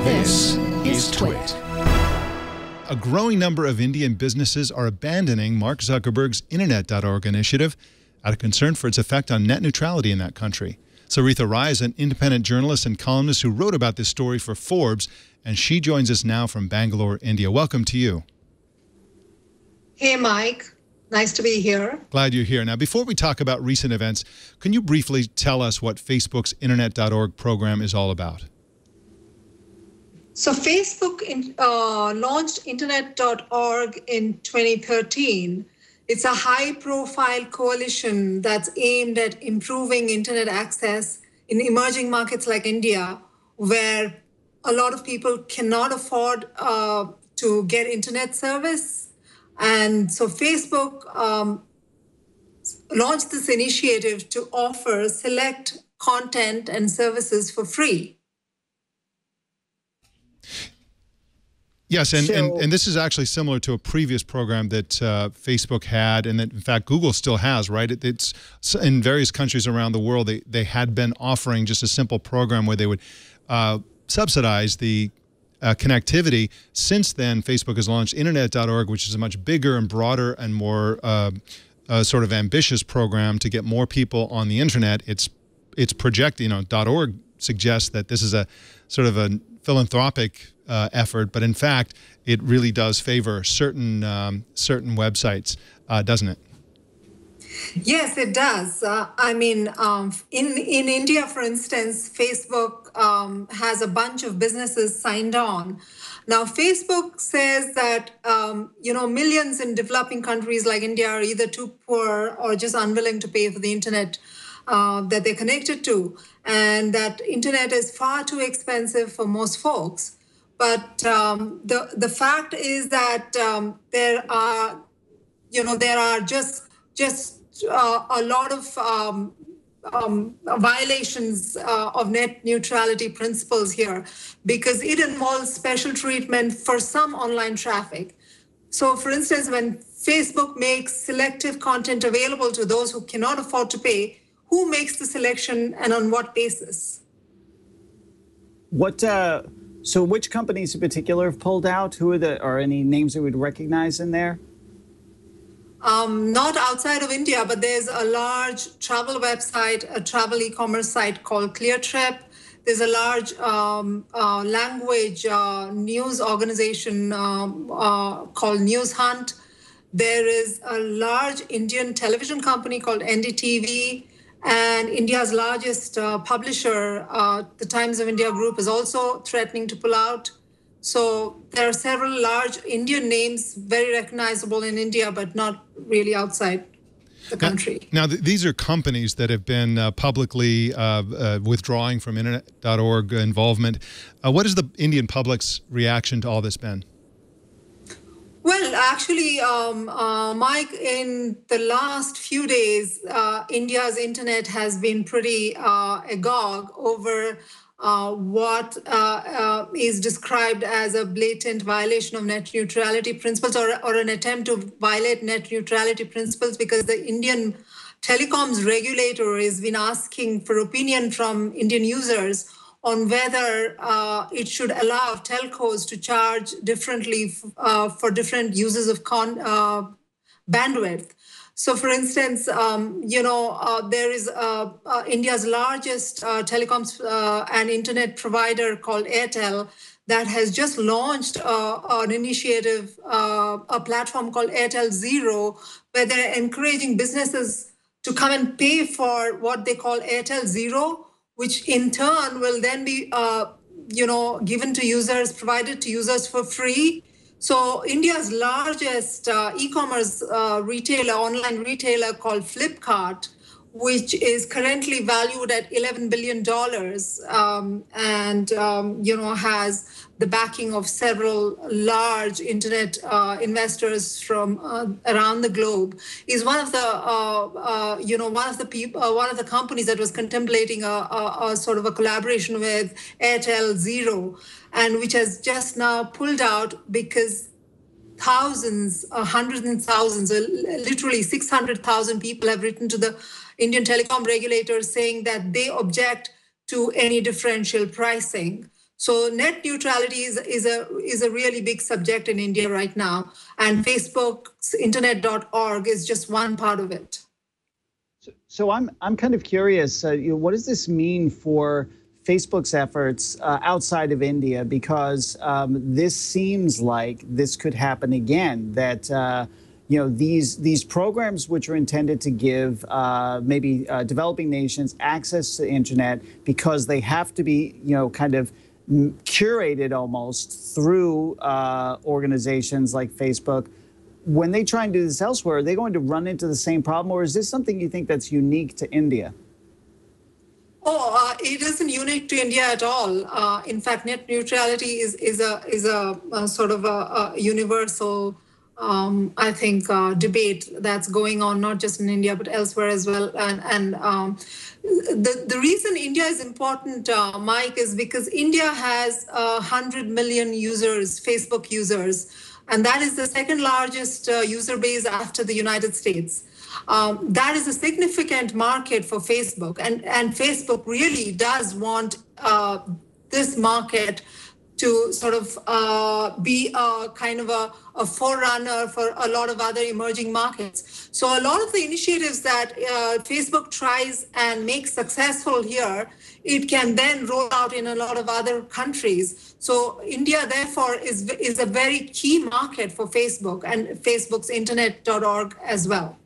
This is TWiT. A growing number of Indian businesses are abandoning Mark Zuckerberg's Internet.org initiative out of concern for its effect on net neutrality in that country. Saritha Rai is an independent journalist and columnist who wrote about this story for Forbes, and she joins us now from Bangalore, India. Welcome to you. Hey, Mike. Nice to be here. Glad you're here. Now, before we talk about recent events, can you briefly tell us what Facebook's Internet.org program is all about? So Facebook launched Internet.org in 2013. It's a high-profile coalition that's aimed at improving Internet access in emerging markets like India, where a lot of people cannot afford to get Internet service. And so Facebook launched this initiative to offer select content and services for free. Yes, and this is actually similar to a previous program that Facebook had, and that, in fact, Google still has, right? It's in various countries around the world, they had been offering just a simple program where they would subsidize the connectivity. Since then, Facebook has launched Internet.org, which is a much bigger and broader and more sort of ambitious program to get more people on the Internet. It's projecting, .org suggests that this is a sort of a philanthropic effort, but in fact, it really does favor certain websites, doesn't it? Yes, it does. In India, for instance, Facebook has a bunch of businesses signed on. Now, Facebook says that millions in developing countries like India are either too poor or just unwilling to pay for the internet that they're connected to, and that internet is far too expensive for most folks. But the fact is that there are just a lot of violations of net neutrality principles here, because it involves special treatment for some online traffic. So, for instance, when Facebook makes selective content available to those who cannot afford to pay, who makes the selection and on what basis? So which companies in particular have pulled out? Who are any names that we'd recognize in there? Not outside of India, but there's a large travel website, a travel e-commerce site called ClearTrip. There's a large language news organization called News Hunt. There is a large Indian television company called NDTV. And India's largest publisher, the Times of India Group, is also threatening to pull out. So there are several large Indian names, very recognizable in India, but not really outside the country. Now these are companies that have been publicly withdrawing from Internet.org involvement. What has the Indian public's reaction to all this been? Well, actually, Mike, in the last few days, India's internet has been pretty agog over what is described as a blatant violation of net neutrality principles, or an attempt to violate net neutrality principles, because the Indian telecoms regulator has been asking for opinion from Indian users on whether it should allow telcos to charge differently for different uses of bandwidth. So, for instance, there is India's largest telecoms and internet provider called Airtel that has just launched an initiative, a platform called Airtel Zero, where they're encouraging businesses to come and pay for what they call Airtel Zero, which in turn will then be, given to users, provided to users for free. So India's largest e-commerce retailer, online retailer called Flipkart, which is currently valued at $11 billion and has the backing of several large internet investors from around the globe, is one of the companies that was contemplating a sort of a collaboration with Airtel Zero, and which has just now pulled out because thousands, hundreds and thousands, literally 600,000 people have written to the Indian telecom regulators saying that they object to any differential pricing. So net neutrality is a really big subject in India right now, and Facebook's internet.org is just one part of it. So I'm kind of curious. What does this mean for Facebook's efforts outside of India? Because this seems like this could happen again. That these programs which are intended to give maybe developing nations access to the internet because they have to be kind of curated almost through organizations like Facebook. When they try and do this elsewhere, are they going to run into the same problem, or is this something you think that's unique to India? Oh, it isn't unique to India at all. In fact, net neutrality is a sort of a universal, I think, debate that's going on not just in India but elsewhere as well. And the reason India is important, Mike, is because India has 100 million users, Facebook users, and that is the second largest user base after the United States. That is a significant market for Facebook, and Facebook really does want this market to sort of be a kind of a forerunner for a lot of other emerging markets. So a lot of the initiatives that Facebook tries and makes successful here, it can then roll out in a lot of other countries. So India, therefore, is a very key market for Facebook and Facebook's internet.org as well.